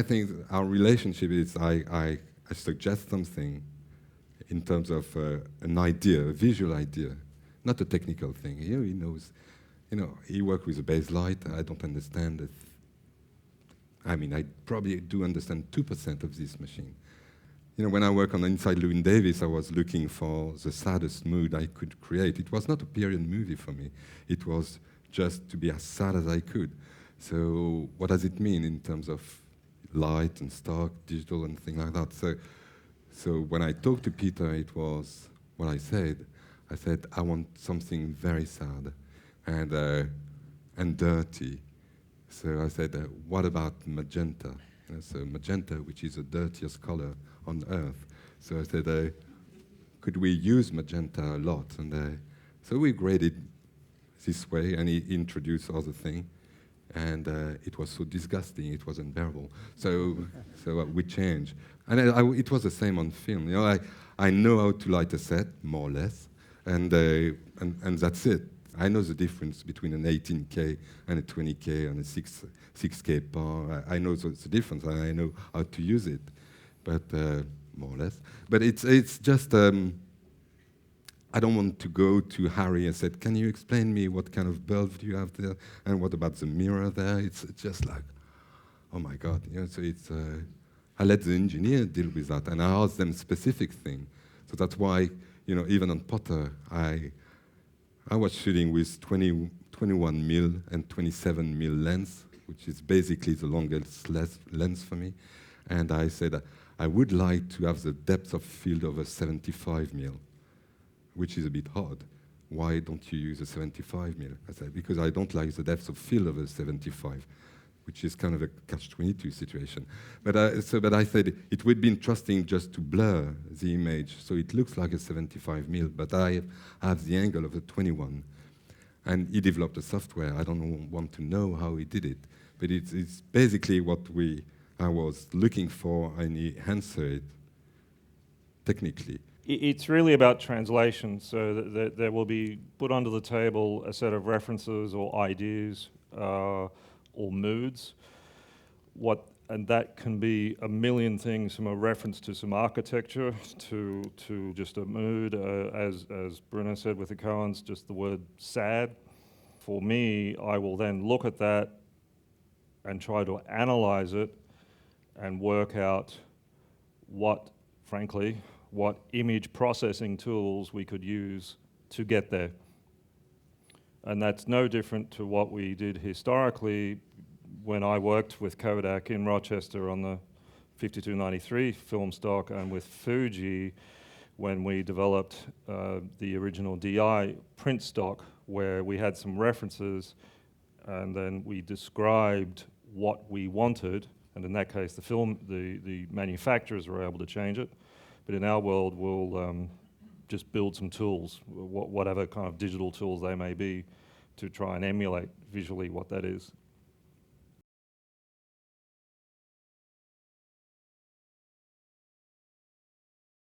I think our relationship is I suggest something in terms of an idea, a visual idea, not a technical thing. He knows, he worked with a base light. I don't understand it. I mean, I probably do understand 2% of this machine. When I work on Inside Llewyn Davis, I was looking for the saddest mood I could create. It was not a period movie for me. It was just to be as sad as I could. So what does it mean in terms of light and stock, digital and things like that? So when I talked to Peter, it was what I said. I said, I want something very sad and dirty. So I said, what about magenta? So magenta, which is the dirtiest color on earth. So I said, could we use magenta a lot? And so we graded this way, and he introduced other things. And it was so disgusting, it was unbearable. So we changed. And it was the same on film. I know how to light a set, more or less, and that's it. I know the difference between an 18K and a 20K and a 6K par. I know the difference, and I know how to use it, but more or less. But it's just, I don't want to go to Harry and say, can you explain me what kind of bulb do you have there? And what about the mirror there? It's just like, oh my God. So it's, I let the engineer deal with that, and I ask them specific thing. So that's why, even on Potter, I was shooting with 21 mil and 27 mil lens, which is basically the longest lens for me. And I said, I would like to have the depth of field of a 75 mil, which is a bit hard. Why don't you use a 75 mil? I said, because I don't like the depth of field of a 75, which is kind of a catch-22 situation. But I said it would be interesting just to blur the image so it looks like a 75 mil, but I have the angle of a 21. And he developed a software. I don't want to know how he did it, but it's basically what I was looking for, and he answered it technically. It's really about translation, so that there will be put onto the table a set of references or ideas or moods. And that can be a million things, from a reference to some architecture to just a mood, as Bruno said with the Coens, just the word sad. For me, I will then look at that and try to analyze it and work out what image processing tools we could use to get there. And that's no different to what we did historically when I worked with Kodak in Rochester on the 5293 film stock, and with Fuji when we developed the original DI print stock, where we had some references and then we described what we wanted, and in that case the manufacturers were able to change it. But in our world, we'll just build some tools, whatever kind of digital tools they may be, to try and emulate visually what that is.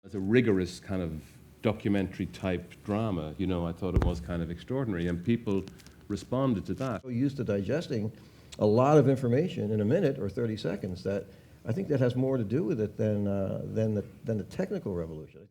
As a rigorous kind of documentary type drama, I thought it was kind of extraordinary, and people responded to that. We're used to digesting a lot of information in a minute or 30 seconds. That I think that has more to do with it than the technical revolution.